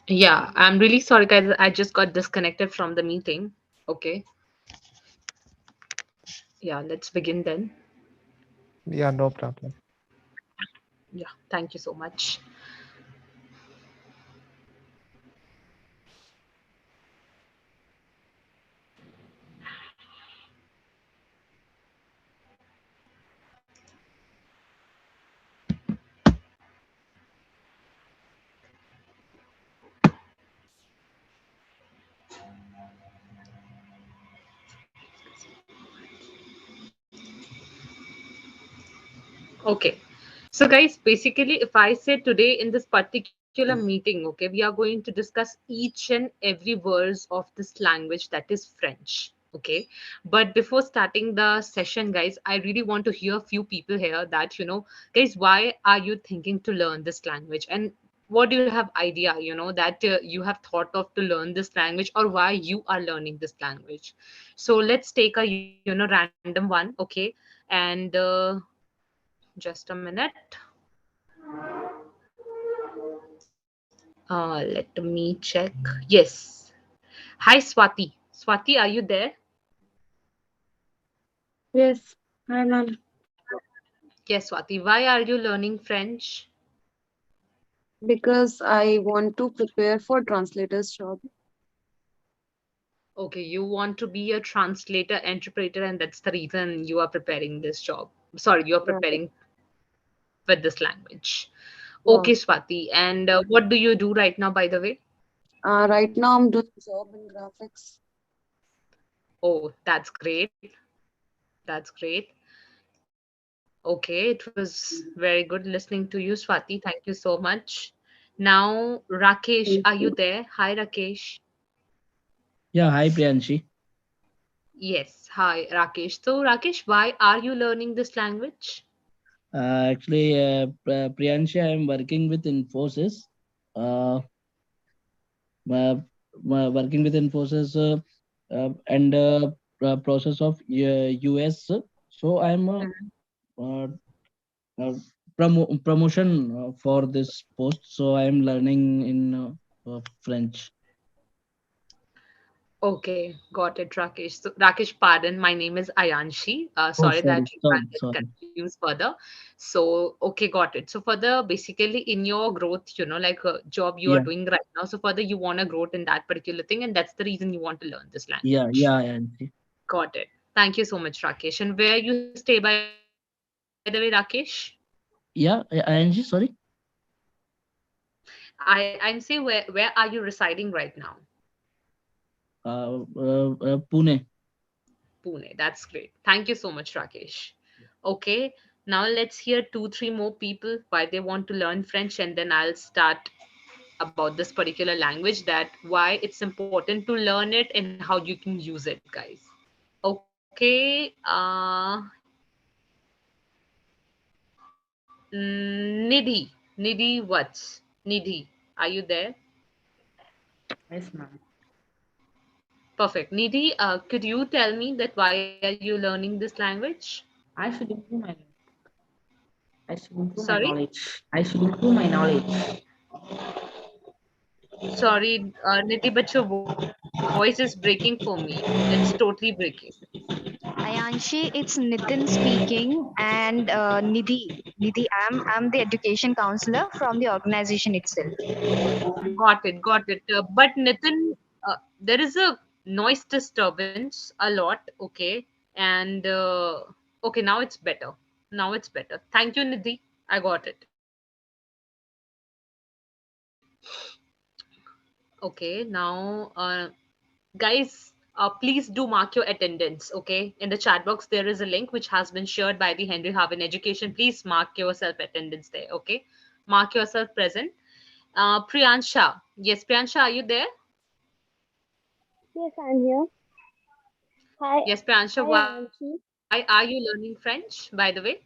Yeah, I'm really sorry, guys. I just got disconnected from the meeting. Okay. Yeah, let's begin then. Yeah, no problem. Yeah, thank you so much. Okay. So, guys, basically, if I say today in this particular meeting, okay, we are going to discuss each and every words of this language that is French. Okay. But before starting the session, guys, I really want to hear a few people here that, guys, why are you thinking to learn this language? And what do you have idea, that you have thought of to learn this language or why you are learning this language? So let's take a, random one. Okay. And just a minute. Let me check. Yes. Hi, Swati. Swati, are you there? Yes, hi ma'am. Yes, Swati. Why are you learning French? Because I want to prepare for translator's job. Okay, you want to be a translator, interpreter, and that's the reason you are preparing this job. Sorry, you are Yeah, preparing with this language. yeah. Okay, Swati. And what do you do right now, by the way? Right now I'm doing job in graphics. Oh, that's great. That's great. Okay, it was very good listening to you, Swati. Thank you so much. Now, Rakesh, are Thank you you. there? Hi, Rakesh. Yeah, hi Priyanshi. Yes, hi, Rakesh. So, Rakesh, why are you learning this language? Priyanshi, I am working with Infosys. Uh, uh, Working with Infosys and process of US. So I am Mhm. uh, uh, promotion for this post. So I am learning in French. Okay, got it, Rakesh. So, Rakesh, pardon, my name is Ayanshi. Oh, Sorry sorry, that you sorry, can't get sorry. confused further. So, okay, got it. So, further, basically, in your growth, like a job you are Yeah, doing right now, so further, you want to growth in that particular thing, and that's the reason you want to learn this yeah, language. yeah, Priyanshi. Got it. Thank you so much, Rakesh. And where you stay, by the way, Rakesh? Yeah, Priyanshi, sorry. I'm saying where are you residing right now? Pune. Pune. That's great. Thank you so much, Rakesh. Okay, now let's hear two, three more people why they want to learn French, and then I'll start about this particular language that why it's important to learn it and how you can use it, guys. Okay, Nidhi. Nidhi, what's Nidhi? Are you there? Yes, ma'am. Perfect. Nidhi, could you tell me that why are you learning this language? I should improve my I should improve my Sorry? knowledge. I should improve my knowledge. Sorry, Nidhi, but your voice is breaking for me. It's totally breaking. Ayanshi, it's Nitin speaking, and Nidhi, I'm the education counselor from the organization itself. Got it, got it. But Nitin, there is a noise disturbance a lot, okay? And okay, now it's better. Now it's better. Thank you, Nidhi. I got it. Okay, now, guys, please do mark your attendance, okay? In the chat box, there is a link which has been shared by the Henry Harvin Education. Please mark yourself attendance there, okay? Mark yourself present. Priyansha. Yes, Priyansha, are you there? Yes, I'm here. Hi, Yes, Priyansha, hi, why are you Anshi. learning French, by the way?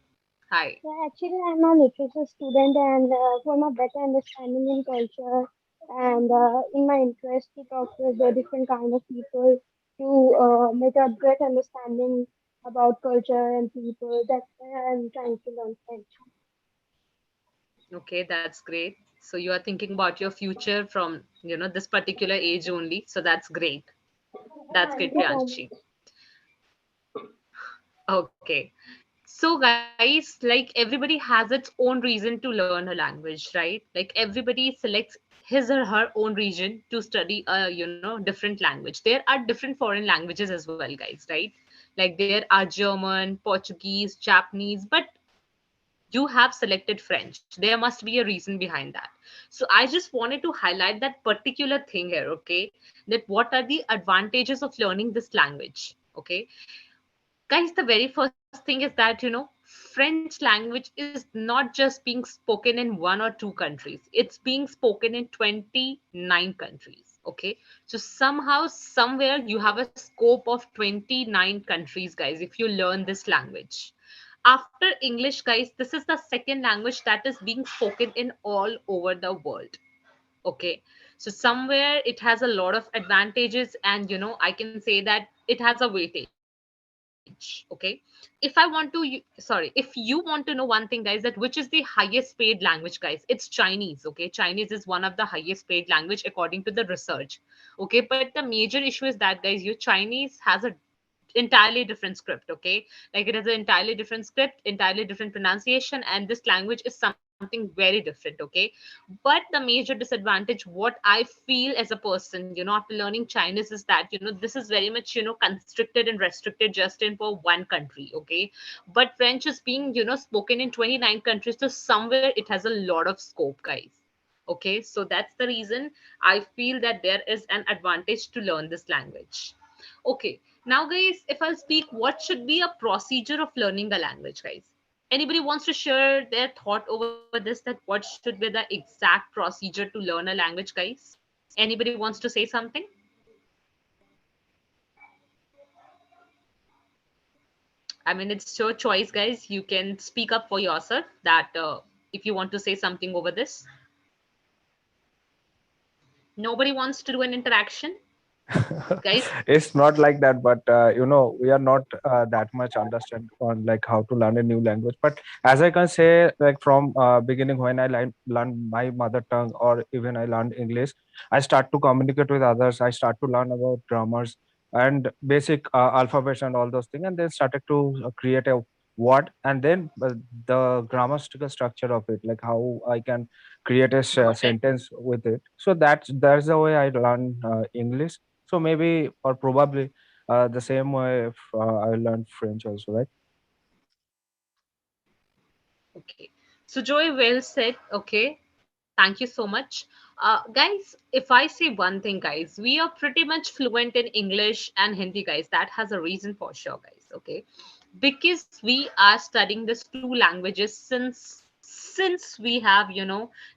Hi. Yeah, actually, I'm a literature student, and for my better understanding in culture and in my interest to talk with the different kind of people to make a great understanding about culture and people, that's why I'm trying to learn French. Okay, that's great. So you are thinking about your future from, this particular age only. So that's great. That's Thank great, you so Priyanshi. much. Okay. So guys, like everybody has its own reason to learn a language, right? Like everybody selects his or her own region to study a, different language. There are different foreign languages as well, guys, right? Like there are German, Portuguese, Japanese, but you have selected French. There must be a reason behind that. So I just wanted to highlight that particular thing here, okay? That what are the advantages of learning this language, okay? Guys, the very first thing is that, French language is not just being spoken in one or two countries, it's being spoken in 29 countries, okay? So somehow, somewhere, you have a scope of 29 countries, guys, if you learn this language. After English, guys, this is the second language that is being spoken in all over the world. Okay, so somewhere it has a lot of advantages, and I can say that it has a weightage. Okay, if I want to if you want to know one thing, guys, that which is the highest paid language, guys, it's Chinese. Okay, Chinese is one of the highest paid language according to the research. Okay, but the major issue is that, guys, your Chinese has a entirely different script. Okay, like it has an entirely different script, entirely different pronunciation, and this language is something very different. Okay, but the major disadvantage, what I feel as a person, after learning Chinese, is that this is very much constricted and restricted just in for one country. Okay, but French is being spoken in 29 countries, so somewhere it has a lot of scope, guys. Okay, so that's the reason I feel that there is an advantage to learn this language. Okay, now guys, if I'll speak, what should be a procedure of learning a language, guys? Anybody wants to share their thought over this, that what should be the exact procedure to learn a language, guys? Anybody wants to say something? I mean, it's your choice, guys. You can speak up for yourself that if you want to say something over this. Nobody wants to do an interaction, guys. It's not like that, but we are not that much understand on like how to learn a new language. But as I can say, like from beginning when I learned my mother tongue, or even I learned English, I start to communicate with others. I start to learn about grammars and basic alphabets and all those things, and then started to create a word, and then the grammatical structure of it, like how I can create a Got it. sentence with it. So that's the way I learn English. So maybe or probably the same way if I learned French also, right? Okay. So, Joy, well said. Okay. Thank you so much. Guys, if I say one thing, guys, we are pretty much fluent in English and Hindi, guys. That has a reason for sure, guys. Okay. Because we are studying these two languages since we have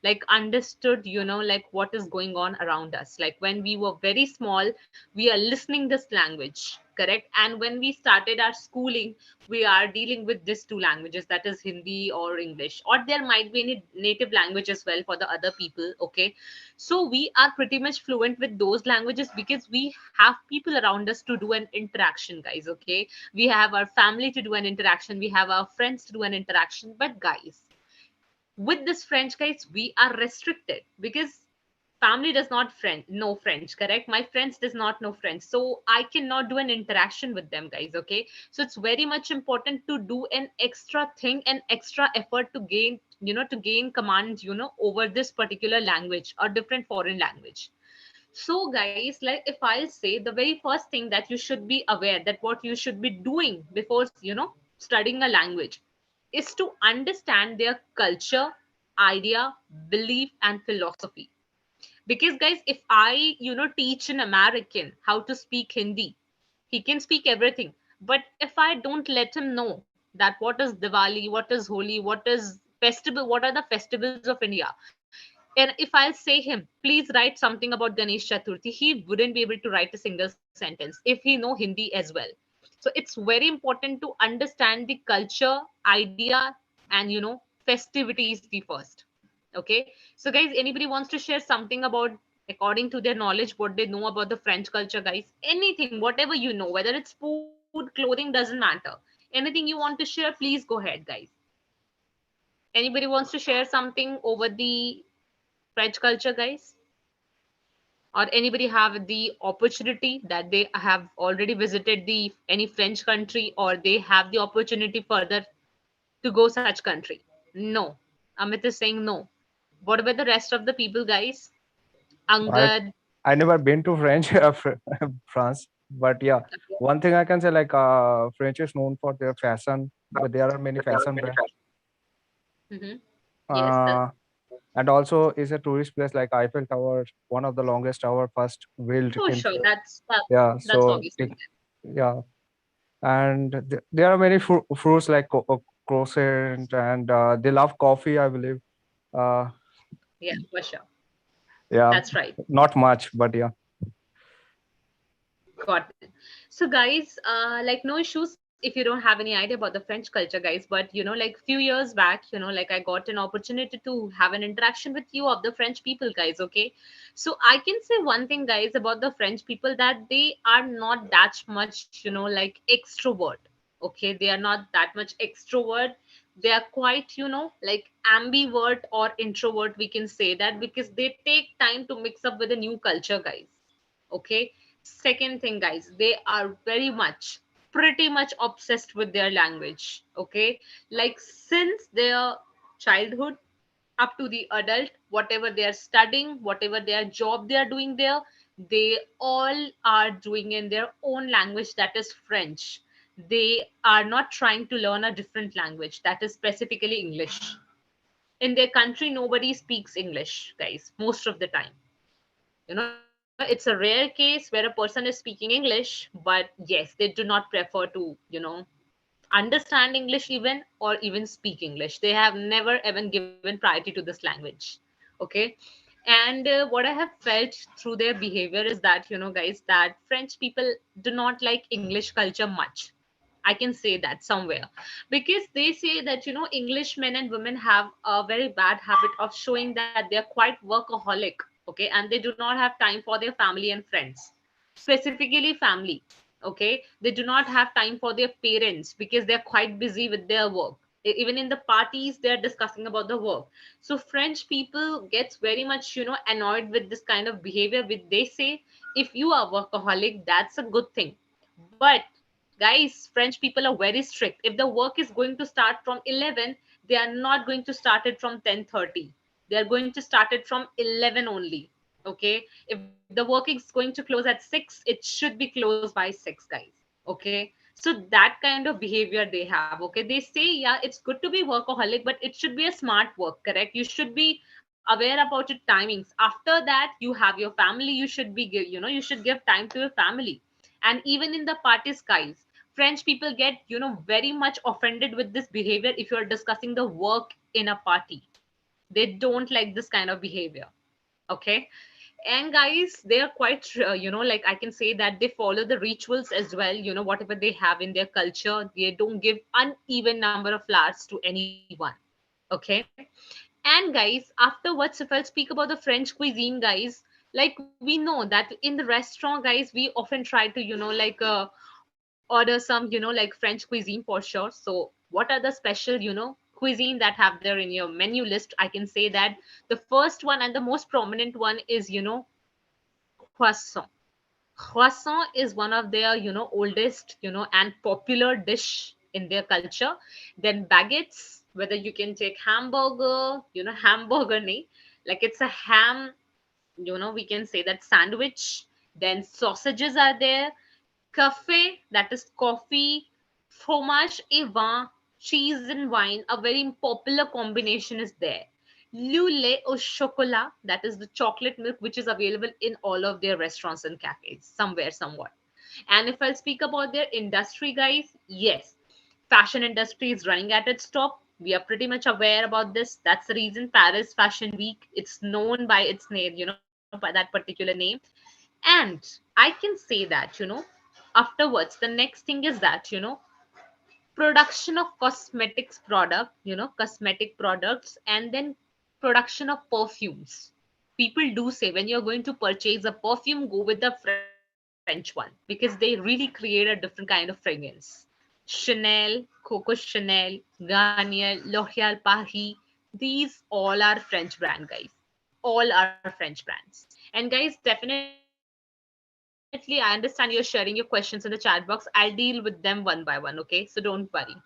like understood like what is going on around us. Like when we were very small, we are listening this language, correct? And when we started our schooling, we are dealing with these two languages, that is Hindi or English, or there might be any native language as well for the other people. Okay, so we are pretty much fluent with those languages because we have people around us to do an interaction, guys. Okay, we have our family to do an interaction, we have our friends to do an interaction. But guys, with this French, guys, we are restricted because family does not know French, correct? My friends does not know French, so I cannot do an interaction with them, guys. Okay, so it's very much important to do an extra thing, an extra effort to gain to gain command over this particular language or different foreign language. So guys, like if I'll say, the very first thing that you should be aware, that what you should be doing before studying a language, is to understand their culture, idea, belief, and philosophy. Because guys, if I teach an American how to speak Hindi, he can speak everything. But if I don't let him know that what is Diwali, what is Holi, what is festival, what are the festivals of India, and if I'll say him, please write something about Ganesh Chaturthi, he wouldn't be able to write a single sentence if he know Hindi as well. So it's very important to understand the culture, idea, and festivities the first. Okay, so guys, anybody wants to share something about, according to their knowledge, what they know about the French culture, guys? Anything, whatever you know, whether it's food, clothing, doesn't matter. Anything you want to share, please go ahead, guys. Anybody wants to share something over the French culture, guys? Or anybody have the opportunity that they have already visited the any French country, or they have the opportunity further to go such country? No. Amit is saying no. What about the rest of the people, guys? I Angad. I never been to French France, but yeah, one thing I can say, like French is known for their fashion, but there are many fashion brands. Mm-hmm. Yes, Uh, and also is a tourist place like Eiffel Tower, one of the longest tower first built for in. sure. Yeah, That's so obviously. yeah, and there are many fruits like croissant, and they love coffee, I believe. Uh, Yeah, for sure. yeah, That's right. not much, but yeah. Got it. So, guys, like no issues if you don't have any idea about the French culture, guys. But like few years back, like I got an opportunity to have an interaction with you of the French people, guys. Okay, so I can say one thing, guys, about the French people, that they are not that much, like extrovert. Okay, they are not that much extrovert. They are quite, like ambivert or introvert. We can say that because they take time to mix up with the new culture, guys. Okay. Second thing, guys, they are very much, pretty much obsessed with their language. Okay. Like since their childhood up to the adult, whatever they are studying, whatever their job they are doing there, they all are doing in their own language, that is French. They are not trying to learn a different language, that is specifically English. In their country, nobody speaks English, guys, most of the time. It's a rare case where a person is speaking English, but yes, they do not prefer to understand English even, or even speak English. They have never even given priority to this language. Okay. And what I have felt through their behavior is that, guys, that French people do not like English culture much. I can say that somewhere, because they say that, English men and women have a very bad habit of showing that they're quite workaholic. Okay. And they do not have time for their family and friends, specifically family. Okay. They do not have time for their parents because they're quite busy with their work. Even in the parties, they're discussing about the work. So French people gets very much, annoyed with this kind of behavior, which they say, if you are workaholic, that's a good thing. But guys, French people are very strict. If the work is going to start from 11, they are not going to start it from 10:30. They are going to start it from 11 only. Okay. If the work is going to close at 6, it should be closed by 6, guys. Okay. So that kind of behavior they have. Okay. They say, yeah, it's good to be workaholic, but it should be a smart work, correct? You should be aware about your timings. After that, you have your family. You should be, you should give time to your family. And even in the parties, guys, French people get, very much offended with this behavior if you're discussing the work in a party. They don't like this kind of behavior. Okay. And guys, they are quite like I can say that they follow the rituals as well. Whatever they have in their culture, they don't give uneven number of flowers to anyone. Okay. And guys, afterwards, if I'll speak about the French cuisine, guys, like we know that in the restaurant, guys, we often try to, like order some, like French cuisine for sure. So what are the special, cuisine that have there in your menu list? I can say that the first one and the most prominent one is, croissant. Croissant is one of their, oldest, and popular dish in their culture. Then baguettes, whether you can take hamburger, hamburger nahi, like it's a ham, we can say that sandwich. Then sausages are there, cafe, that is coffee, fromage et vin, cheese and wine. A very popular combination is there. Lait au chocolat, that is the chocolate milk, which is available in all of their restaurants and cafes, somewhere, somewhat. And if I'll speak about their industry, guys, yes, fashion industry is running at its top. We are pretty much aware about this. That's the reason Paris Fashion Week, it's known by its name, by that particular name. And I can say that, afterwards, the next thing is that, production of cosmetics product, cosmetic products, and then production of perfumes. People do say when you're going to purchase a perfume, go with the French one because they really create a different kind of fragrance. Chanel, Coco Chanel, Garnier, L'Oréal Paris, these all are French brand, guys. All are French brands. And guys, definitely, I understand you're sharing your questions in the chat box. I'll deal with them one by one, okay? So don't worry.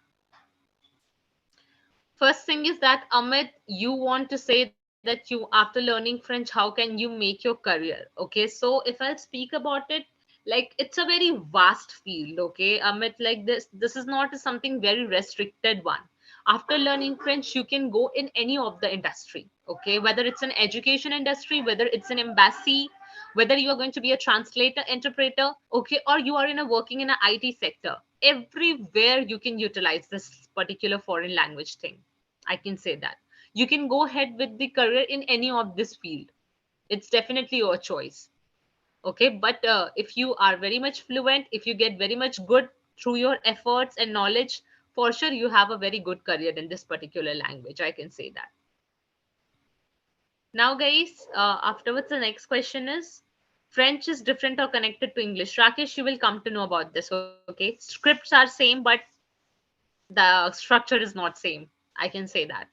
First thing is that Amit, you want to say that you, after learning French, how can you make your career? Okay, so if I'll speak about it, like it's a very vast field. Okay, Amit, like this is not something very restricted one. After learning French, you can go in any of the industry. Okay, whether it's an education industry, whether it's an embassy, whether you are going to be a translator, interpreter, okay, or you are in a working in an IT sector. Everywhere you can utilize this particular foreign language thing. I can say that. You can go ahead with the career in any of this field. It's definitely your choice. Okay, but if you are very much fluent, if you get very much good through your efforts and knowledge, for sure you have a very good career in this particular language. I can say that. Now, guys, afterwards, the next question is French is different or connected to English. Rakesh, you will come to know about this. Okay, scripts are same, but the structure is not same. I can say that.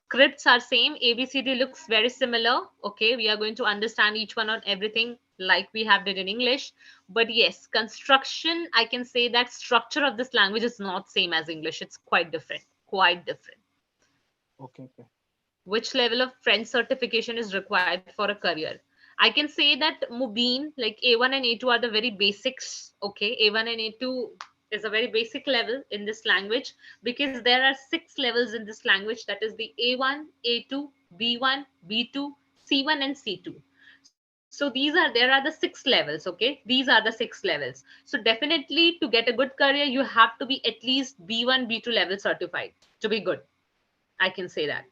Scripts are same. ABCD looks very similar. Okay, we are going to understand each one on everything like we have did in English. But yes, construction, I can say that structure of this language is not same as English. It's quite different. Quite different. Okay, okay. Which level of French certification is required for a career? I can say that Mubin, like A1 and A2 are the very basics. Okay, A1 and A2 is a very basic level in this language because there are 6 levels in this language, that is the A1, A2, B1, B2, C1 and C2. So there are the 6 levels. Okay, these are the 6 levels. So definitely to get a good career you have to be at least B1, B2 level certified to be good. I can say that.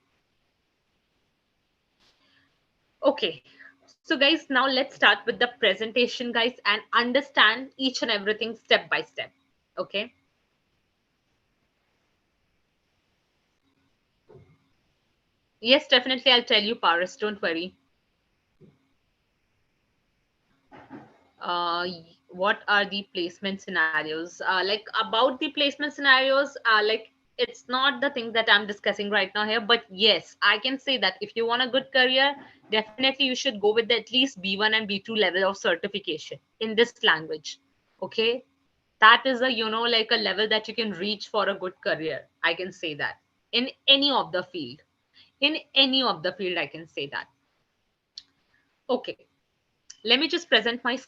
Okay, so guys, now let's start with the presentation, guys, and understand each and everything step by step. Okay. Yes, definitely. I'll tell you, Paris. Don't worry. What are the placement scenarios? Like about the placement scenarios, like it's not the thing that I'm discussing right now here, but yes, I can say that if you want a good career, definitely you should go with at least B1 and B2 level of certification in this language. Okay, that is a like a level that you can reach for a good career. I can say that in any of the field, in any of the field, I can say that. Okay, let me just present my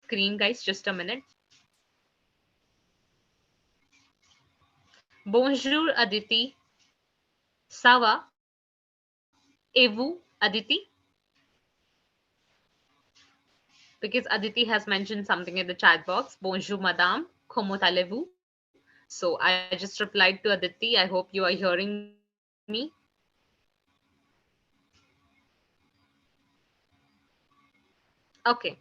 screen, guys, just a minute. Bonjour, Aditi. Ça va? Et vous, Aditi? Because Aditi has mentioned something in the chat box. Bonjour, madame. Comment allez-vous? So I just replied to Aditi. I hope you are hearing me. Okay.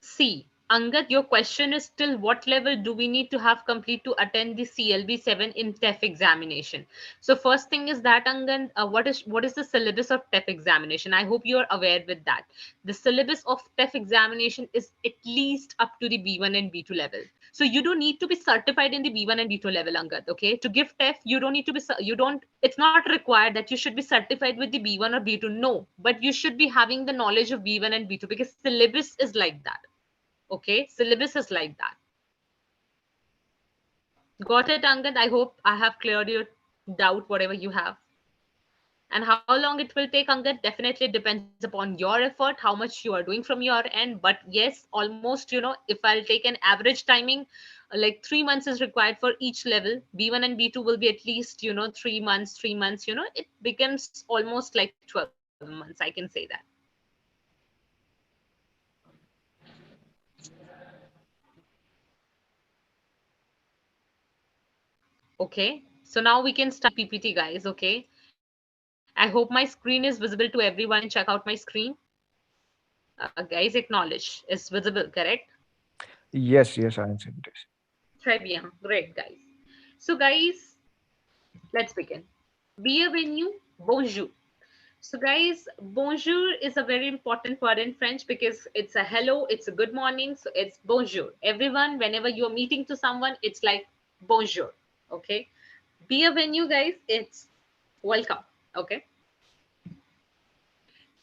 See, Angad, your question is still what level do we need to have complete to attend the CLB 7 in TEF examination? So first thing is that Angad, what is the syllabus of TEF examination? I hope you are aware with that. The syllabus of TEF examination is at least up to the B1 and B2 level. So you don't need to be certified in the B1 and B2 level, Angad. Okay, to give TEF, you don't need to be. It's not required that you should be certified with the B1 or B2. No, but you should be having the knowledge of B1 and B2 because syllabus is like that. Okay, syllabus is like that. Got it, Angad? I hope I have cleared your doubt, whatever you have. And how long it will take, Angad? Definitely depends upon your effort, how much you are doing from your end. But yes, almost, if I'll take an average timing, like 3 months is required for each level. B1 and B2 will be at least, 3 months, 3 months, it becomes almost like 12 months. I can say that. Okay, so now we can start PPT, guys. Okay, I hope my screen is visible to everyone and check out my screen. Guys, acknowledge. Is visible, correct? Yes, yes, I answered this. Très bien. Great, guys. So, guys, let's begin. Bienvenue, bonjour. So, guys, bonjour is a very important word in French because it's a hello, it's a good morning. So, it's bonjour. Everyone, whenever you're meeting to someone, it's like bonjour. Okay. Bienvenue, guys, it's welcome. Okay.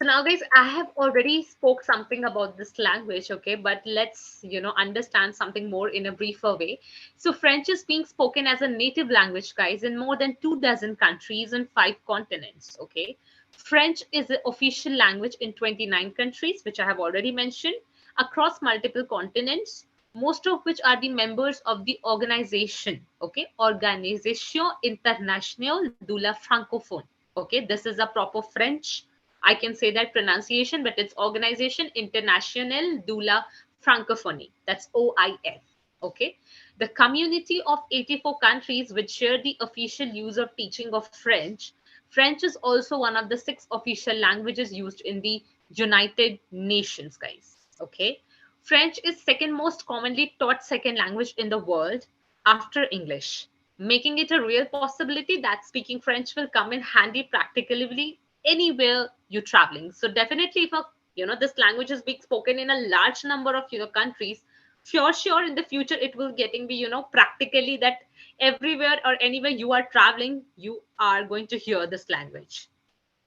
So now, guys, I have already spoke something about this language, okay, but let's, understand something more in a briefer way. So French is being spoken as a native language, guys, in more than 24 countries and 5 continents, okay. French is the official language in 29 countries, which I have already mentioned, across multiple continents, most of which are the members of the organization, okay, Organisation Internationale de la Francophone, okay. This is a proper French, I can say that pronunciation, but it's Organisation Internationale de la Francophonie. That's OIF. Okay. The community of 84 countries which share the official use of teaching of French. French is also one of the 6 official languages used in the United Nations, guys. Okay. French is second most commonly taught second language in the world after English, making it a real possibility that speaking French will come in handy practically anywhere you're traveling. So definitely, if this language is being spoken in a large number of countries, for sure in the future it will getting be practically that everywhere or anywhere you are traveling, you are going to hear this language.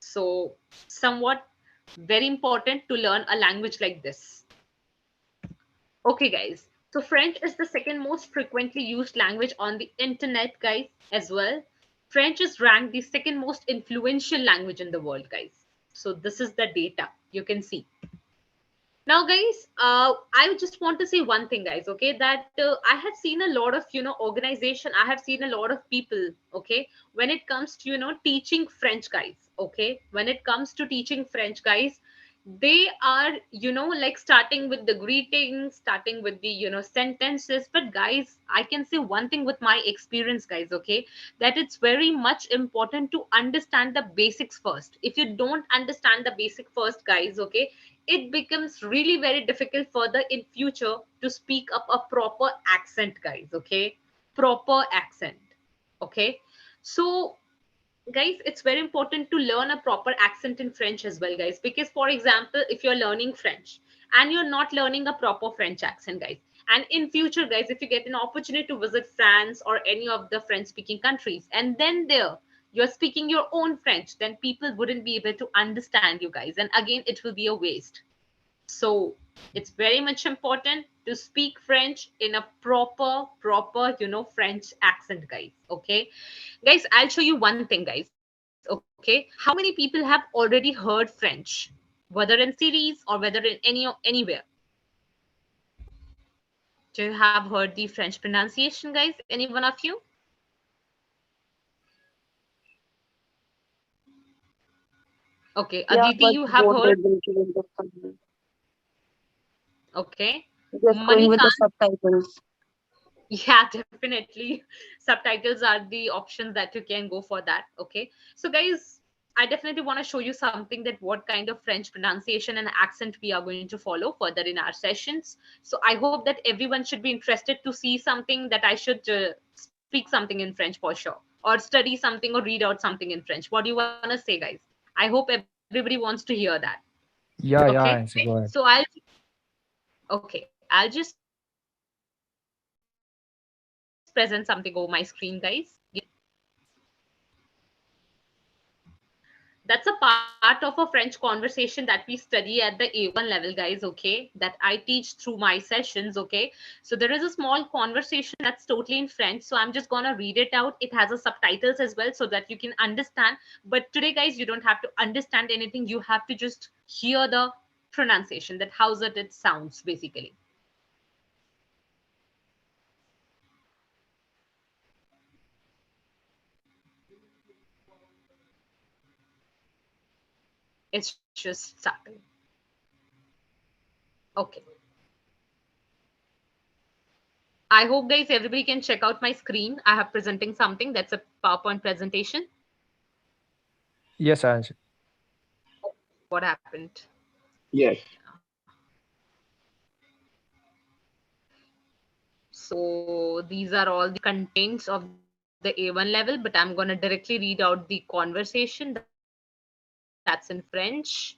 So somewhat very important to learn a language like this. Okay, guys. So French is the second most frequently used language on the internet, guys, as well. French is ranked the second most influential language in the world, guys. So this is the data you can see. Now, guys, I just want to say one thing, guys, okay, that I have seen a lot of, organization. I have seen a lot of people, okay, when it comes to, teaching French, guys, okay, when it comes to teaching French, guys, they are, like starting with the greetings, starting with the, sentences. But, guys, I can say one thing with my experience, guys, okay, that it's very much important to understand the basics first. If you don't understand the basic first, guys, okay, it becomes really very difficult further in future to speak up a proper accent, guys. Okay, proper accent. Okay, so guys, it's very important to learn a proper accent in French as well, guys, because for example, if you're learning French and you're not learning a proper French accent, guys, and in future, guys, if you get an opportunity to visit France or any of the French speaking countries, and then there you're speaking your own French, then people wouldn't be able to understand you, guys, and again it will be a waste. So it's very much important to speak French in a proper, French accent, guys. Okay. Guys, I'll show you one thing, guys. Okay. How many people have already heard French, whether in series or whether in anywhere? Do you have heard the French pronunciation, guys? Any one of you? Okay. Yeah, Aditi, but you have both heard? able to understand. Okay. Just going with Manika? the subtitles. Yeah, definitely. Subtitles are the options that you can go for that. Okay. So, guys, I definitely want to show you something that what kind of French pronunciation and accent we are going to follow further in our sessions. So, I hope that everyone should be interested to see something that I should speak something in French for sure, or study something or read out something in French. What do you want to say, guys? I hope everybody wants to hear that. Yeah, Okay. yeah, answer. Go ahead. So, I'll just present something over my screen, guys. Give me a second. That's a part of a French conversation that we study at the A1 level, guys, okay, that I teach through my sessions, okay. So there is a small conversation that's totally in French, so I'm just gonna read it out. It has a subtitles as well so that you can understand. But today, guys, you don't have to understand anything. You have to just hear the pronunciation, that how's it sounds basically. It's just starting. Okay. I hope, guys, everybody can check out my screen. I have presenting something that's a PowerPoint presentation. Yes, answer. What happened? Yes. So these are all the contents of the A1 level, but I'm going to directly read out the conversation that's in French.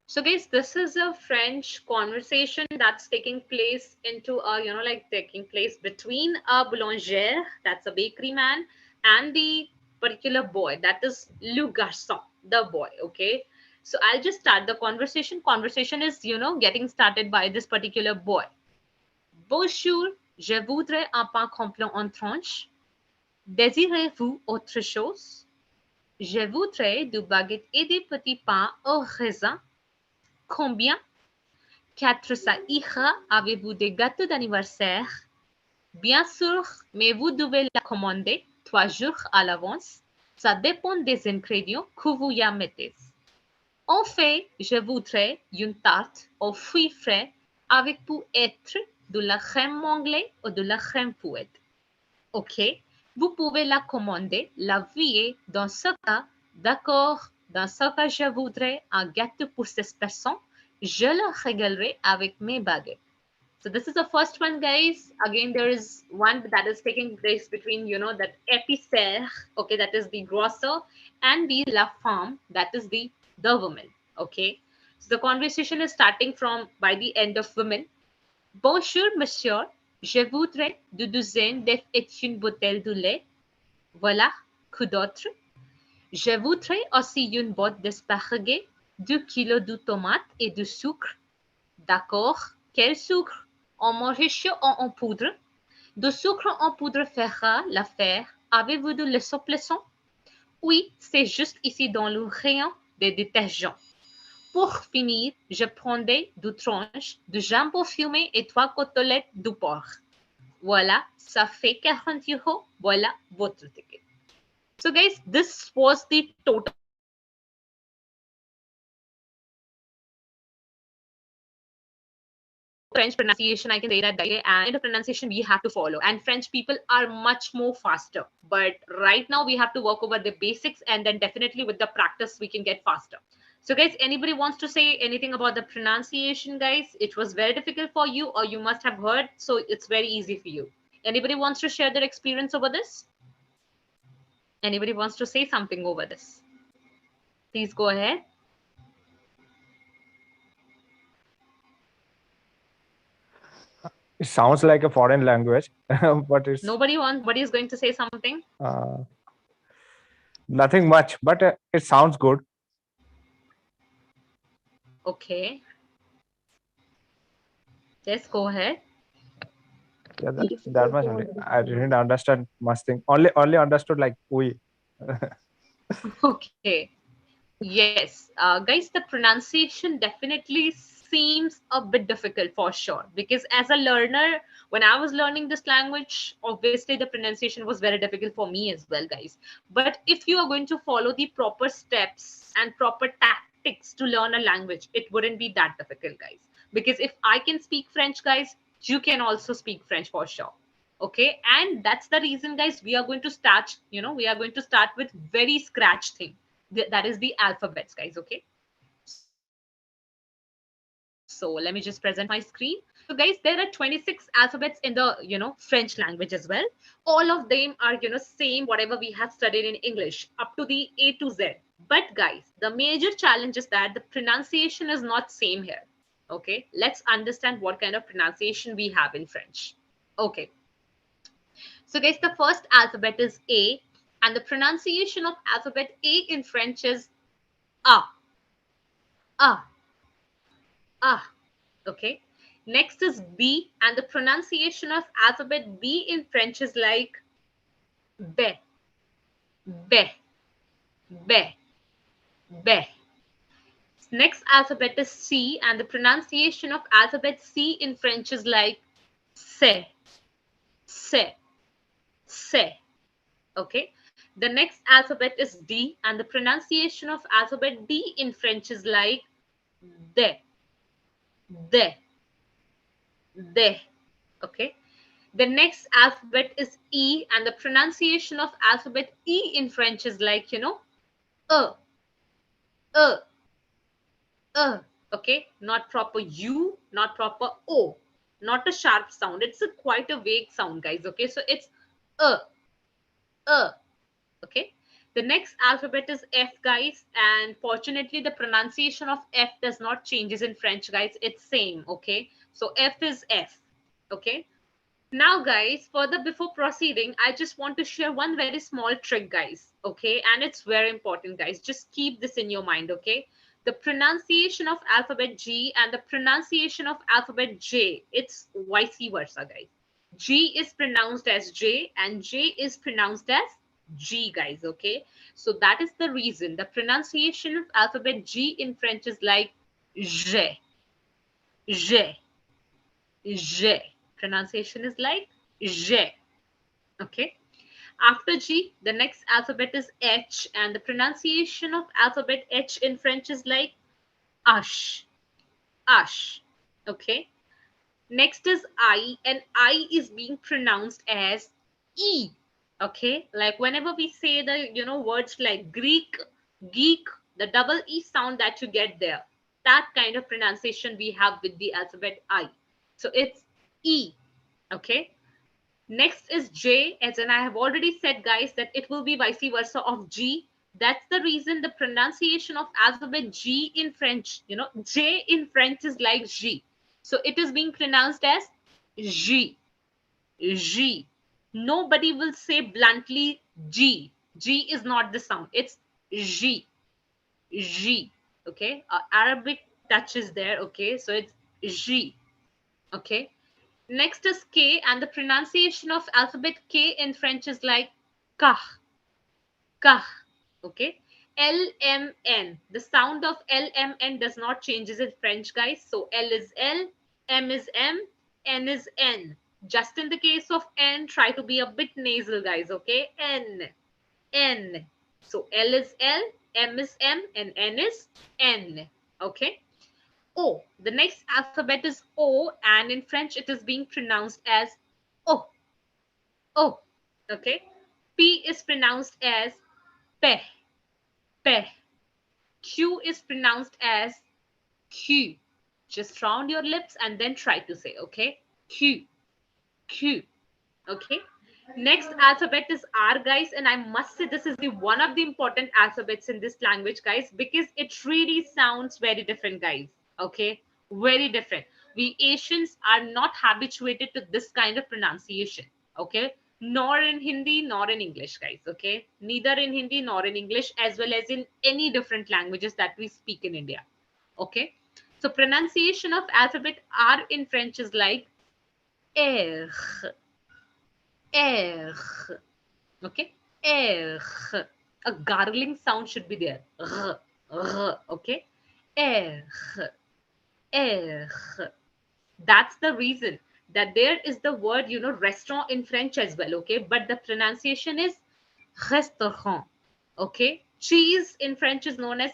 So guys, this is a French conversation that's taking place into taking place between a boulanger, that's a bakery man, and the particular boy, that is le garçon, the boy. Okay. So I'll just start the conversation. Conversation is, getting started by this particular boy. Bonjour, je voudrais un pain complet en tranches. Désirez-vous autre chose? Je voudrais du baguette et des petits pains au raisin. Combien? 400 ira. Avez-vous des gâteaux d'anniversaire? Bien sûr, mais vous devez la commander 3 jours à l'avance. Ça dépend des ingrédients que vous y mettez. En fait, je voudrais une tarte aux fruits frais avec pour être de la crème anglais ou de la crème fouette. OK, vous pouvez la commander, la vie dans ce cas, d'accord, dans ce cas, je voudrais un gâteau pour 16 personnes. Je le régalerai avec mes baguettes. So this is the first one, guys. Again, there is one that is taking place between, that épicier, okay, that is the grocer, and the la femme, that is the woman, okay. So the conversation is starting from by the end of women. Bonjour, monsieur. Je voudrais 2 douzaines d'œufs et une bouteille de lait. Voilà, que d'autre? Je voudrais aussi une boîte d'esparagus, 2 kilos de tomates et de sucre. D'accord. Quel sucre? En maréchal ou en poudre? De sucre en poudre fera l'affaire. Avez-vous de lait souplesson? Oui, c'est juste ici dans le rayon des détergents. Pour finir, je prendrai 2 tranches de jambon fumé et 3 côtelettes de porc. Voilà, ça fait 40 euros. Voilà votre ticket. So guys, this was the total French pronunciation. I can say that and the pronunciation we have to follow. And French people are much more faster. But right now we have to work over the basics, and then definitely with the practice we can get faster. So guys, anybody wants to say anything about the pronunciation, guys? It was very difficult for you, or you must have heard, so it's very easy for you. Anybody wants to share their experience over this? Anybody wants to say something over this? Please go ahead. It sounds like a foreign language, but it's Nobody is going to say something. Nothing much, but it sounds good. Okay. Yes, go ahead. Yeah, that much only. I didn't understand much thing. Only understood like we. Okay. Yes, guys, the pronunciation definitely seems a bit difficult for sure, because as a learner, when I was learning this language, obviously the pronunciation was very difficult for me as well, guys. But if you are going to follow the proper steps and proper tactics to learn a language, it wouldn't be that difficult, guys. Because if I can speak French, guys, you can also speak French for sure. Okay, and that's the reason, guys, we are going to start, we are going to start with very scratch thing. That is the alphabets, guys. Okay, so let me just present my screen. So guys, there are 26 alphabets in the French language as well. All of them are same whatever we have studied in English up to the A to Z. But guys, the major challenge is that the pronunciation is not same here. Okay, let's understand what kind of pronunciation we have in French. Okay, so guys, the first alphabet is A, and the pronunciation of alphabet A in French is A. A. A. Okay. Next is B, and the pronunciation of alphabet B in French is like be, be, be, be. Next alphabet is C, and the pronunciation of alphabet C in French is like se, se, se. Okay. The next alphabet is D, and the pronunciation of alphabet D in French is like de, de, de. Okay. The next alphabet is E, and the pronunciation of alphabet E in French is like, uh, uh. Okay. Not proper U, not proper O. not a sharp sound. It's a quite a vague sound, guys. Okay, so it's uh, okay. The next alphabet is F, guys, and fortunately the pronunciation of F does not changes in French, guys. It's same. Okay, so F is F. Okay. Now, guys, further before proceeding, I just want to share one very small trick, guys. Okay, and it's very important, guys. Just keep this in your mind. Okay, the pronunciation of alphabet G and the pronunciation of alphabet J, it's vice versa, guys. G is pronounced as J and J is pronounced as G, guys. Okay, so that is the reason the pronunciation of alphabet G in French is like J, J, J. Pronunciation is like J. Okay. After G, the next alphabet is H, and the pronunciation of alphabet H in French is like Ash, Ash. Okay. Next is I, and I is being pronounced as E. Okay. Like whenever we say the words like Greek, geek, the double E sound that you get there, that kind of pronunciation we have with the alphabet I. So it's E. Okay. Next is J, as in I have already said, guys, that it will be vice versa of G. That's the reason the pronunciation of alphabet G in French, J in French is like G. So it is being pronounced as G, G. Nobody will say bluntly G. G is not the sound. It's G, G. Okay. Arabic touch is there. Okay. So it's G. Okay. Next is K, and the pronunciation of alphabet K in French is like kah, kah. Okay. LMN. The sound of LMN does not changes in French, guys. So L is L, M is M, N is N. Just in the case of N, try to be a bit nasal, guys. Okay. N, N. So L is L, M is M, and N is N. Okay. O. The next alphabet is O, and in French it is being pronounced as O. O. Okay. P is pronounced as P. P. Q is pronounced as Q. Just round your lips and then try to say, okay? Q. Q. Okay. Next alphabet is R, guys, and I must say this is the one of the important alphabets in this language, guys, because it really sounds very different, guys. Okay, very different. We Asians are not habituated to this kind of pronunciation. Okay, nor in Hindi nor in English, guys. Okay, neither in Hindi nor in English, as well as in any different languages that we speak in India. Okay, so pronunciation of alphabet R in French is like R, R. Okay, R. A gargling sound should be there. R, R. Okay, R. That's the reason that there is the word, restaurant in French as well. Okay, but the pronunciation is restaurant. Okay, cheese in French is known as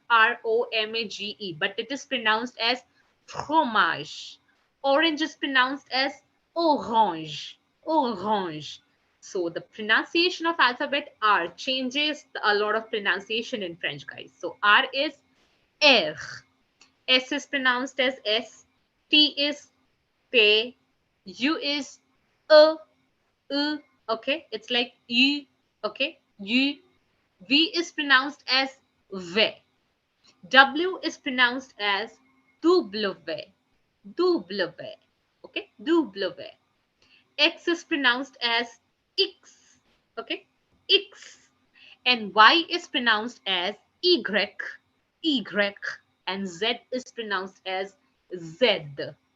fromage, but it is pronounced as fromage. Orange is pronounced as orange, orange. So the pronunciation of alphabet R changes a lot of pronunciation in French, guys. So R is R. S is pronounced as S, T is T, U is U, okay? It's like U, okay? U. V is pronounced as V. W is pronounced as W, W, okay? W. X is pronounced as X, okay? X. And Y is pronounced as Y, Y. And Z is pronounced as Z.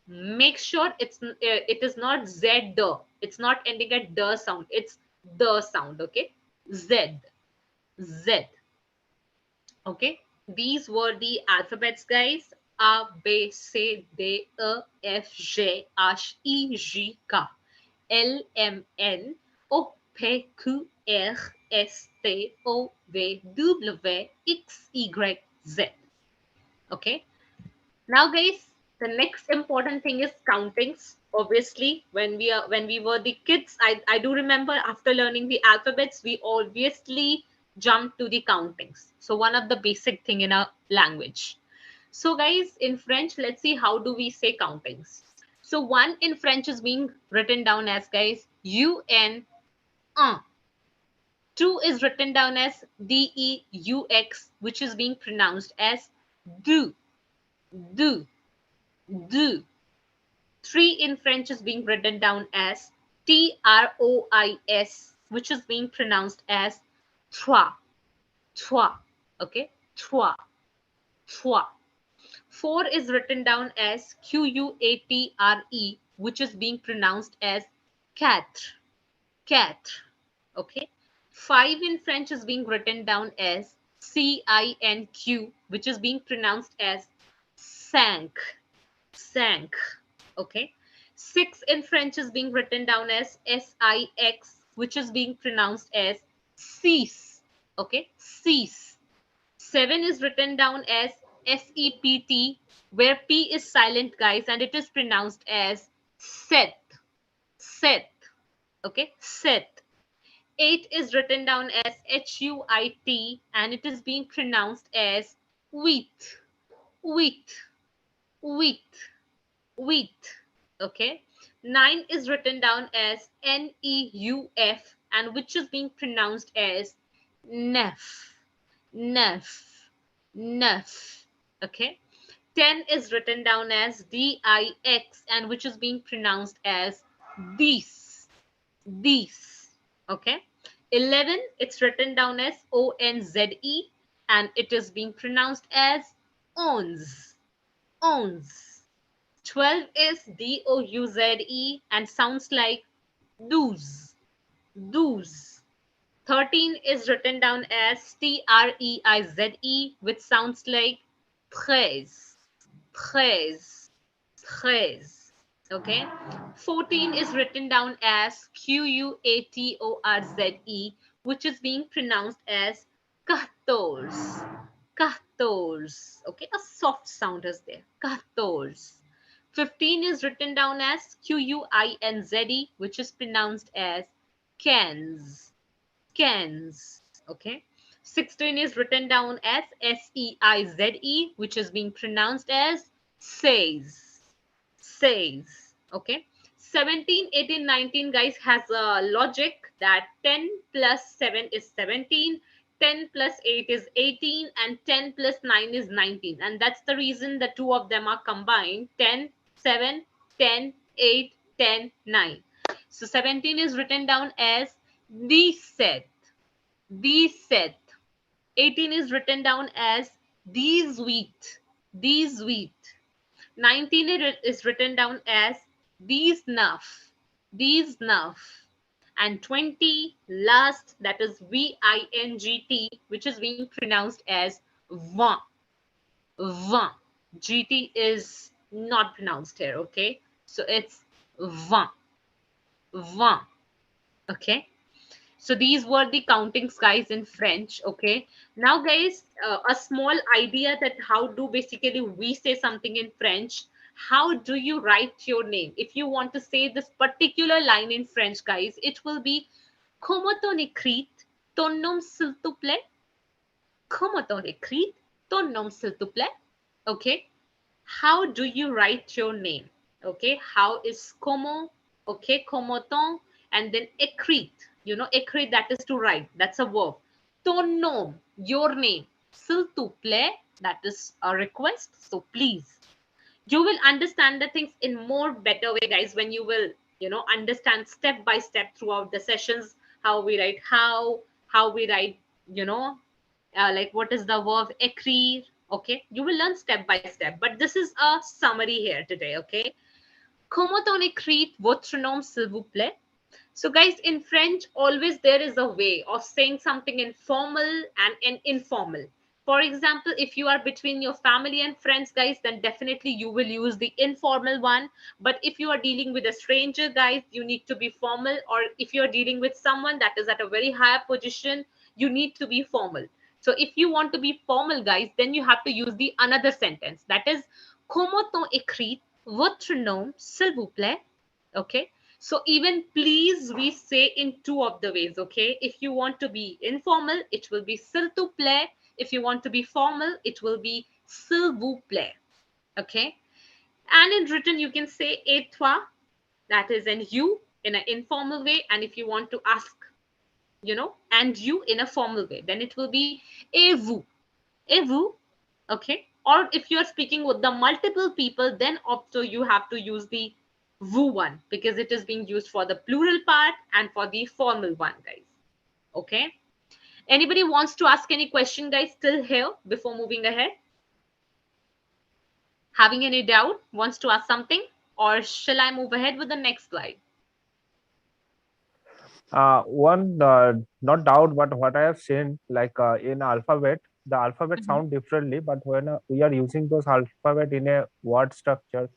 Make sure it is not Z. It's not ending at the sound. It's the sound. Okay, Z, Z. Okay, these were the alphabets, guys. A, B, C, D, E, F, G, H, I, J, K, L, M, N, O, P, Q, R, S, T, O, V, W, X, Y, Z. Okay, now guys, the next important thing is countings. Obviously, when we were the kids, I do remember after learning the alphabets, we obviously jumped to the countings. So one of the basic thing in a language. So guys, in French, let's see how do we say countings. So 1 in French is being written down as, guys, UN. 2 is written down as DEUX, which is being pronounced as do, do, do. 3 in French is being written down as TROIS, which is being pronounced as trois, trois. Okay, trois, trois. 4 is written down as QUATRE, which is being pronounced as quatre, quatre. Okay. 5 in French is being written down as CINQ, which is being pronounced as cinq, cinq. Okay. 6 in French is being written down as SIX, which is being pronounced as six. Okay, six. 7 is written down as SEPT, where P is silent, guys, and it is pronounced as set, set. Okay, set. 8 is written down as HUIT, and it is being pronounced as wheat, wheat, wheat, wheat. Okay. 9 is written down as NEUF, and which is being pronounced as neuf, neuf, neuf. Okay. 10 is written down as DIX, and which is being pronounced as these, these. Okay. 11, it's written down as ONZE, and it is being pronounced as ons, ons. 12 is DOUZE and sounds like douze, douze. 13 is written down as TREIZE, which sounds like treize, treize, treize. Okay. 14 is written down as QUATORZE, which is being pronounced as quatorze, quatorze. Okay, a soft sound is there. Quatorze. 15 is written down as QUINZE, which is pronounced as quinze, quinze. Okay. 16 is written down as SEIZE, which is being pronounced as says, says. Okay. 17, 18, 19, guys, has a logic that 10 plus 7 is 17, 10 plus 8 is 18, and 10 plus 9 is 19. And that's the reason the two of them are combined: 10, 7, 10, 8, 10, 9. So 17 is written down as the set, the set. 18 is written down as these wheat, these wheat. 19 is written down as these nuff, these nuff. And 20, last, that is VINGT, which is being pronounced as vin, vin. GT is not pronounced here, okay? So it's vin, vin, okay? So these were the countings, guys, in French. Okay. Now, guys, a small idea that how do basically we say something in French. How do you write your name? If you want to say this particular line in French, guys, it will be Comment on écrit ton nom s'il te plaît? Comment on écrit ton nom s'il te plaît? Okay. How do you write your name? Okay. How is comment? Okay. Comment on, and then écrit. You know, écrit, that is to write. That's a verb. Ton nom, your name. S'il te plaît, that is a request. So please. You will understand the things in more better way, guys, when you will, you know, understand step by step throughout the sessions, how we write how we write, you know, like what is the verb écrire. Okay. You will learn step by step. But this is a summary here today. Okay. Comment on écrit votre nom, s'il vous plaît? So guys, in French, always there is a way of saying something in formal and informal. For example, if you are between your family and friends, guys, then definitely you will use the informal one. But if you are dealing with a stranger, guys, you need to be formal. Or if you're dealing with someone that is at a very higher position, you need to be formal. So if you want to be formal, guys, then you have to use the another sentence. That is, comment on écrit votre nom, s'il vous plaît? Okay. So even please, we say in two of the ways, okay? If you want to be informal, it will be s'il te plaît. If you want to be formal, it will be s'il vous plaît, okay? And in written, you can say et toi, that is an you in an informal way. And if you want to ask, and you in a formal way, then it will be et vous. Et vous, okay? Or if you're speaking with the multiple people, then also you have to use the vous one because it is being used for the plural part and for the formal one, guys. Okay? Anybody wants to ask any question, guys, still here before moving ahead? Having any doubt? Wants to ask something? Or shall I move ahead with the next slide? One not doubt, but what I have seen, like in alphabet, the alphabet sound differently, but when we are using those alphabet in a word structure,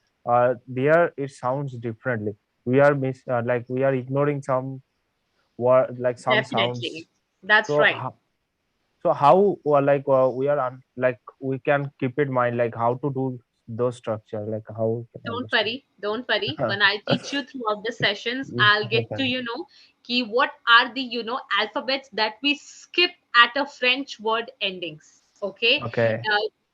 there it sounds differently. We are like we are ignoring some word, like some sounds. Definitely. That's So right. so how we are like we can keep in mind like how to do those structure, like how we can Don't understand. worry, don't worry. When I teach you throughout the sessions, Yes, I'll get to, okay. key what are the, alphabets that we skip at a French word endings. Okay. Okay.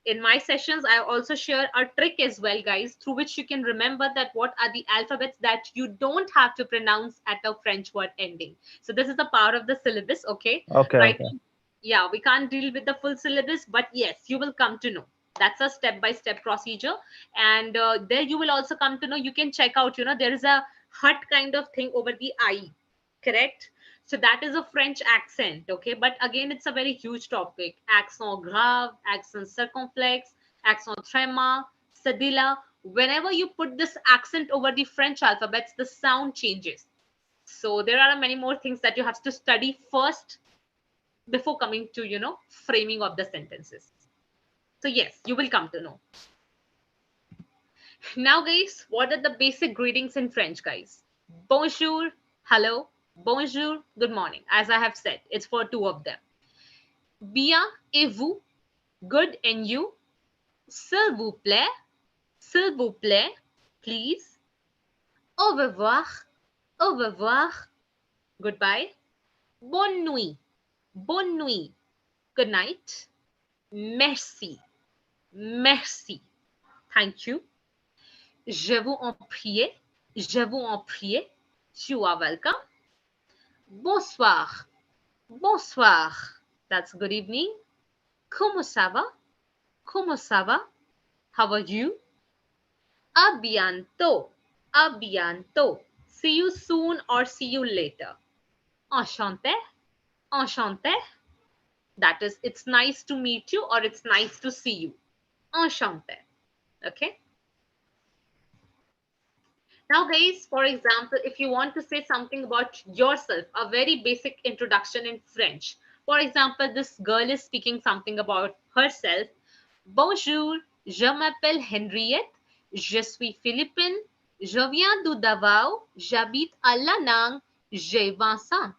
In my sessions, I also share a trick as well, guys, through which you can remember that what are the alphabets that you don't have to pronounce at a French word ending. So this is the power of the syllabus. Okay. Okay. Right. Okay. Yeah, we can't deal with the full syllabus, but yes, you will come to know. That's a step-by-step procedure. And there you will also come to know, you can check out, there is a hut kind of thing over the I, correct? So that is a French accent, okay? But again, it's a very huge topic. Accent grave, accent circumflex, accent tréma, cedilla. Whenever you put this accent over the French alphabets, the sound changes. So there are many more things that you have to study first before coming to, framing of the sentences. So yes, you will come to know. Now, guys, what are the basic greetings in French, guys? Bonjour, hello, bonjour, good morning. As I have said, it's for two of them. Bien et vous, good and you. S'il vous plaît, please. Au revoir, goodbye. Bonne nuit, good night. Merci, merci, thank you. Je vous en prie, je vous en prie, you are welcome. Bonsoir, bonsoir, that's good evening. Comment ça va? Comment ça va? How are you? A bientôt, a bientôt. See you soon or see you later. Enchanté, enchanté. That is, it's nice to meet you or it's nice to see you. Enchanté. Okay. Now, guys, for example, if you want to say something about yourself, a very basic introduction in French. For example, this girl is speaking something about herself. Bonjour, je m'appelle Henriette, je suis philippine, je viens du Davao, j'habite à Lanang, j'ai 20 ans.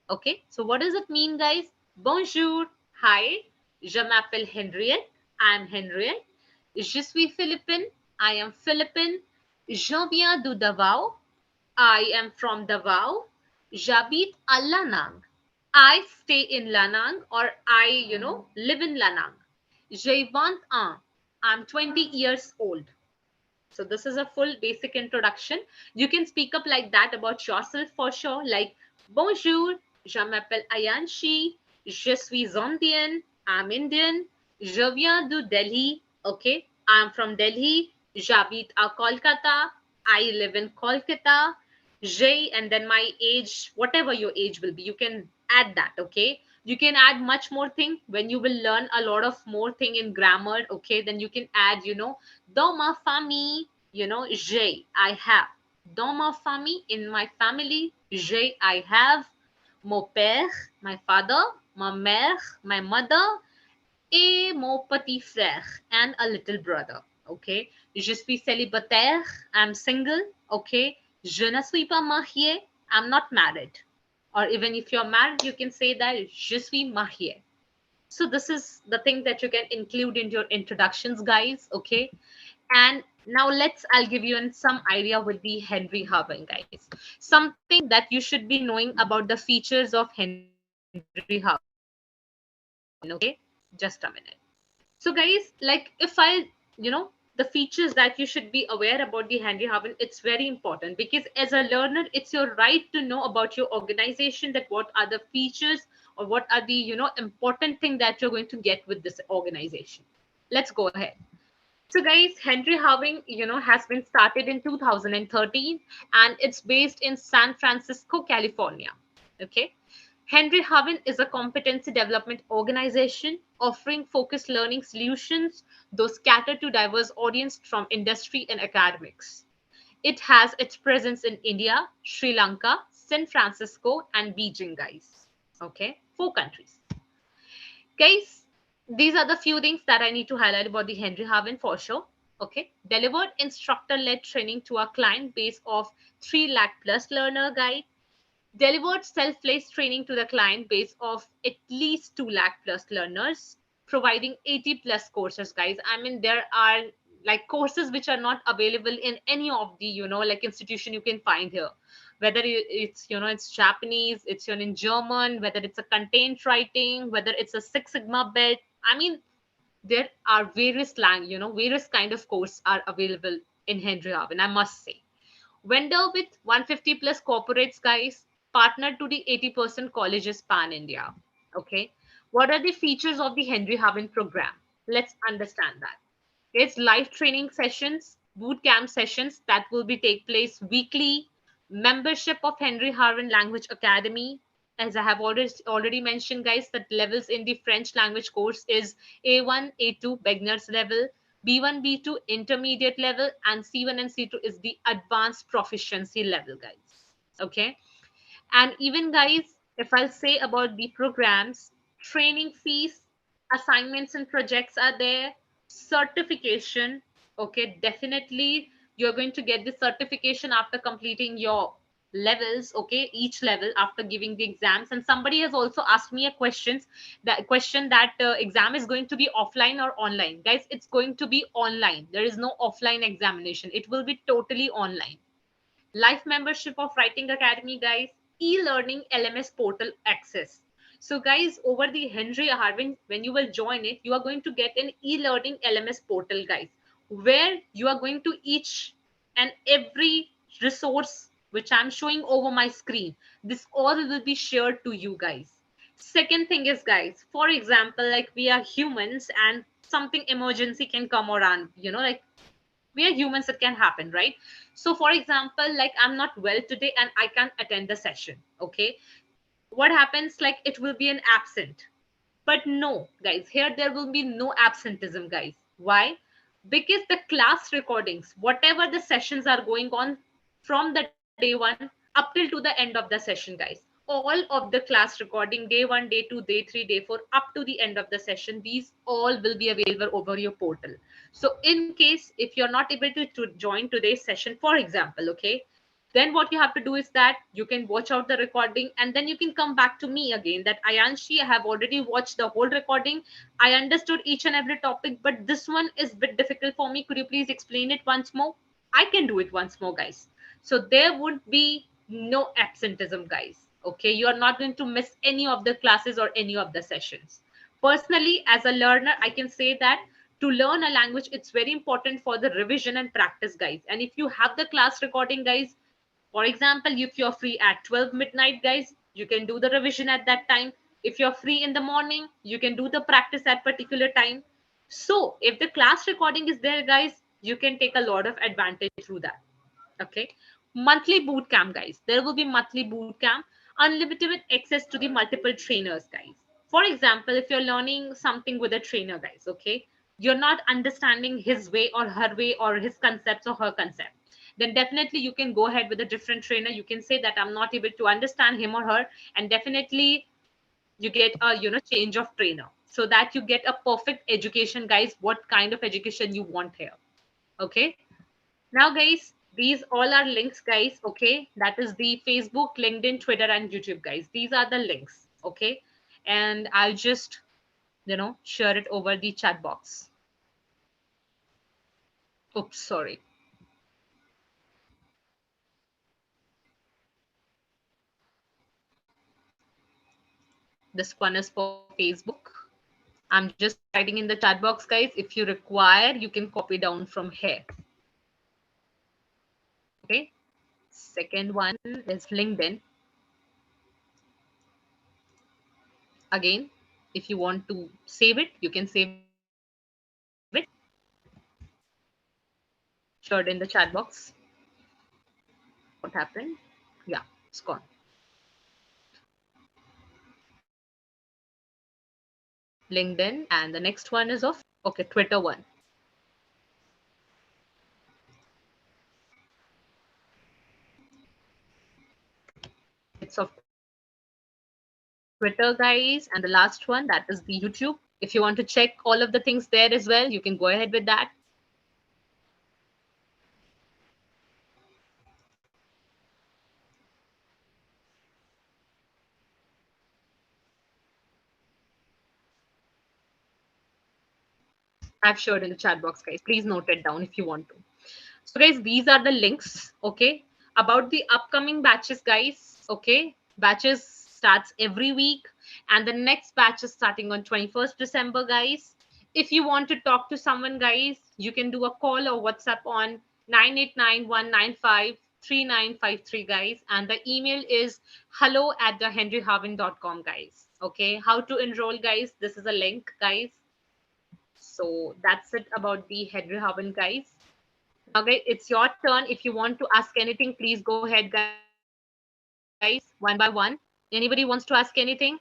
Okay, so what does it mean, guys? Bonjour, hi, je m'appelle Henriette, I am Henriette, je suis philippine, I am Philippine, je viens du Davao, I am from Davao, j'habite à Lanang, I stay in Lanang or I, live in Lanang. J'ai 20 ans, I'm 20 years old. So this is a full basic introduction. You can speak up like that about yourself for sure, like bonjour, je m'appelle Ayanshi, je suis Indian, I'm Indian, je viens de Delhi, okay, I'm from Delhi, j'habite à Kolkata, I live in Kolkata, j'ai, and then my age, whatever your age will be, you can add that, okay. You can add much more thing when you will learn a lot of more thing in grammar, okay. Then you can add, dans ma famille, j'ai, I have. Dans ma famille, in my family, j'ai, I have. Mon père, my father. Ma mère, my mother. Et mon petit frère, and a little brother. Okay. Je suis célibataire, I'm single. Okay. Je ne suis pas marié, I'm not married. Or even if you're married, you can say that je suis marié. So this is the thing that you can include in your introductions, guys. Okay. And now I'll give you some idea with the Henry Harvin, guys. Something that you should be knowing about the features of Henry Harvin. Okay. Just a minute. So guys, like if I, the features that you should be aware about the Henry Harvin, it's very important because as a learner, it's your right to know about your organization, that what are the features or what are the, important thing that you're going to get with this organization. Let's go ahead. So guys, Henry Harvin, has been started in 2013 and it's based in San Francisco, California. Okay. Henry Harvin is a competency development organization offering focused learning solutions, those cater to diverse audience from industry and academics. It has its presence in India, Sri Lanka, San Francisco, and Beijing, guys. Okay, 4 countries. Guys, these are the few things that I need to highlight about the Henry Harvin for sure. Okay, delivered instructor-led training to our client base of 3 lakh plus learner guide, delivered self-paced training to the client base of at least 2 lakh plus learners, providing 80 plus courses, guys. I mean, there are like courses which are not available in any of the, like institution you can find here. Whether it's, it's Japanese, it's, in German, whether it's a content writing, whether it's a Six Sigma bed. I mean, there are various kind of courses are available in Henry Harvin, I must say. Vendor with 150 plus corporates, guys, partnered to the 80% colleges pan India. Okay. What are the features of the Henry Harvin program? Let's understand that. It's live training sessions, boot camp sessions that will be take place weekly, membership of Henry Harvin Language Academy. As I have already mentioned, guys, that levels in the French language course is A1, A2, beginner's level, B1, B2, intermediate level, and C1 and C2 is the advanced proficiency level, guys. Okay. And even, guys, if I'll say about the programs, training fees, assignments and projects are there, certification. Okay, definitely you're going to get the certification after completing your levels. Okay, each level after giving the exams. And somebody has also asked me a question that exam is going to be offline or online. Guys, it's going to be online. There is no offline examination. It will be totally online. Life membership of Writing Academy, guys, e-learning LMS portal access. So guys, over the Henry Harvin, when you will join it, you are going to get an e-learning LMS portal, guys, where you are going to each and every resource which I'm showing over my screen, this all will be shared to you guys. Second thing is, guys, for example, like we are humans and something emergency can come around, like we are humans, it can happen, right? So for example, like I'm not well today and I can't attend the session. Okay, what happens, like it will be an absent. But no, guys, here there will be no absenteeism, guys. Why? Because the class recordings, whatever the sessions are going on from the day one up till to the end of the session, guys, all of the class recording, day one, day two, day three, day four, up to the end of the session, these all will be available over your portal. So in case if you're not able to join today's session, for example, okay, then what you have to do is that you can watch out the recording and then you can come back to me again that Ayanshi, I have already watched the whole recording. I understood each and every topic, but this one is a bit difficult for me. Could you please explain it once more? I can do it once more, guys. So there would be no absenteeism, guys. Okay, you are not going to miss any of the classes or any of the sessions. Personally, as a learner, I can say that to learn a language, it's very important for the revision and practice, guys. And if you have the class recording, guys, for example, if you're free at 12 midnight, guys, you can do the revision at that time. If you're free in the morning, you can do the practice at particular time. So if the class recording is there, guys, you can take a lot of advantage through that. Okay. Monthly boot camp, guys. There will be monthly boot camp, unlimited access to the multiple trainers, guys. For example, if you're learning something with a trainer, guys, okay, you're not understanding his way or her way or his concepts or her concept, then definitely you can go ahead with a different trainer. You can say that I'm not able to understand him or her, and definitely you get a change of trainer so that you get a perfect education, guys, what kind of education you want here. Okay, now guys, these all are links, guys. Okay, that is the Facebook, LinkedIn, Twitter, and YouTube, guys. These are the links. Okay, and I'll just share it over the chat box. Oops, sorry. This one is for Facebook. I'm just writing in the chat box, guys. If you require, you can copy down from here. Okay. Second one is LinkedIn. Again, if you want to save it, you can save it. Shared in the chat box. What happened? Yeah, it's gone. LinkedIn, and the next one is of Twitter one. It's of Twitter, guys, and the last one, that is the YouTube. If you want to check all of the things there as well, you can go ahead with that. I've shared in the chat box, guys. Please note it down if you want to. So, guys, these are the links, okay, about the upcoming batches, guys. Okay, batches starts every week, and the next batch is starting on 21st December, guys. If you want to talk to someone, guys, you can do a call or WhatsApp on 989-195-3953, guys, and the email is hello@thehenryharvin.com, guys. Okay, how to enroll, guys? This is a link, guys. So that's it about the Henry Harvin, guys. Now, guys, it's your turn. If you want to ask anything, please go ahead, guys, one by one. Anybody wants to ask anything?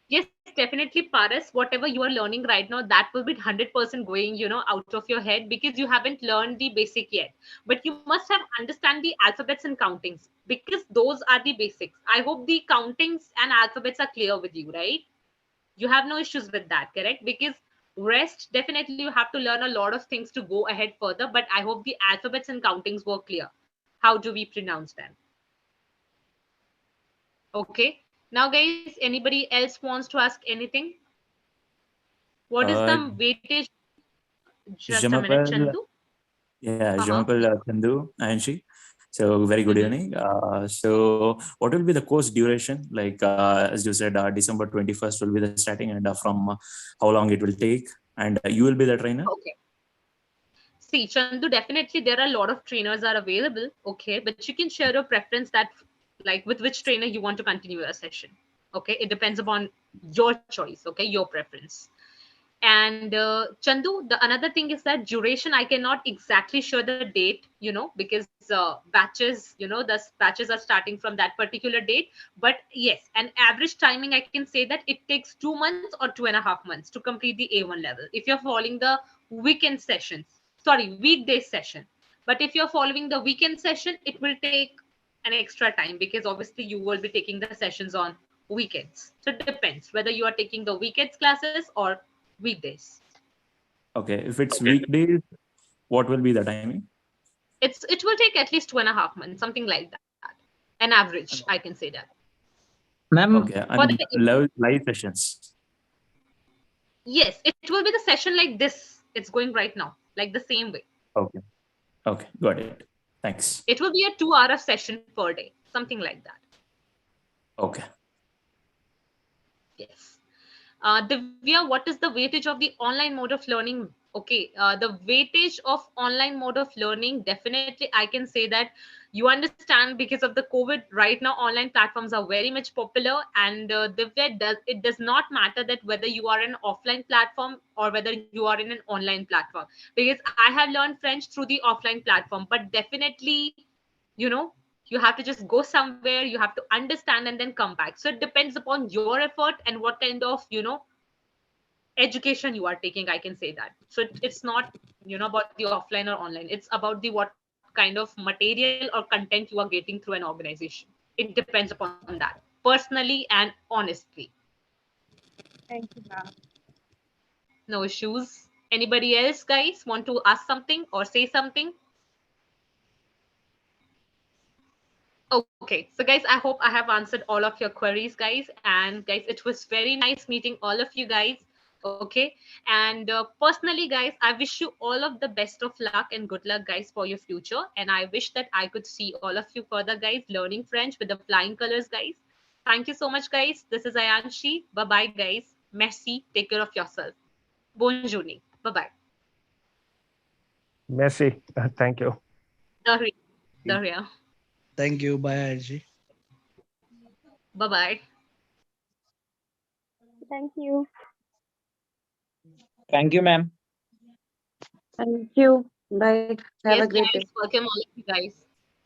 Yes, definitely, Paris. Whatever you are learning right now, that will be 100% going, out of your head because you haven't learned the basic yet. But you must have understand the alphabets and countings because those are the basics. I hope the countings and alphabets are clear with you, right? You have no issues with that, correct? Because rest, definitely you have to learn a lot of things to go ahead further. But I hope the alphabets and countings were clear. How do we pronounce them? Okay. Now, guys, anybody else wants to ask anything? What is the weightage? Just a minute, Chandu. Yeah, je m'appelle Chandu Anshi. So very good evening. So what will be the course duration? Like as you said, December 21st will be the starting, and from how long it will take? And you will be the trainer. Okay. See, Chandu, definitely there are a lot of trainers are available. Okay, but you can share your preference that, like, with which trainer you want to continue your session. Okay, it depends upon your choice. Okay, your preference. And Chandu, the another thing is that duration, I cannot exactly show the date, because batches, the batches are starting from that particular date. But yes, an average timing, I can say that it takes 2 months or 2.5 months to complete the A1 level. If you're following the weekend sessions, sorry, weekday session. But if you're following the weekend session, it will take an extra time because obviously you will be taking the sessions on weekends. So it depends whether you are taking the weekends classes or weekdays. Okay, if it's weekdays, what will be the timing? It will take at least 2.5 months, something like that. An average, I can say that. Ma'am, okay, and live sessions. Yes, it will be the session like this. It's going right now, like the same way. Okay, okay, got it. Thanks. It will be a 2-hour session per day, something like that. Okay. Yes. Divya, what is the weightage of the online mode of learning? Okay, the weightage of online mode of learning, definitely I can say that you understand because of the COVID right now, online platforms are very much popular, and Divya, it does not matter that whether you are an offline platform or whether you are in an online platform, because I have learned French through the offline platform, but definitely, you know, you have to just go somewhere, you have to understand and then come back. So it depends upon your effort and what kind of education you are taking, I can say that. So it's not about the offline or online, it's about the what kind of material or content you are getting through an organization. It depends upon that, personally and honestly. Thank you, ma'am. No issues. Anybody else, guys, want to ask something or say something? Okay, so guys, I hope I have answered all of your queries, guys. And guys, it was very nice meeting all of you guys. Okay. And personally, guys, I wish you all of the best of luck and good luck, guys, for your future. And I wish that I could see all of you further, guys, learning French with the flying colors, guys. Thank you so much, guys. This is Ayanshi. Bye bye, guys. Merci. Take care of yourself. Bonne journée. Bye bye. Messi. Thank you. Daria. Daria. Thank you. Bye, Archie. Bye bye. Thank you. Thank you, ma'am. Thank you. Bye. Have a Yes, great day. guys. Welcome all of you guys.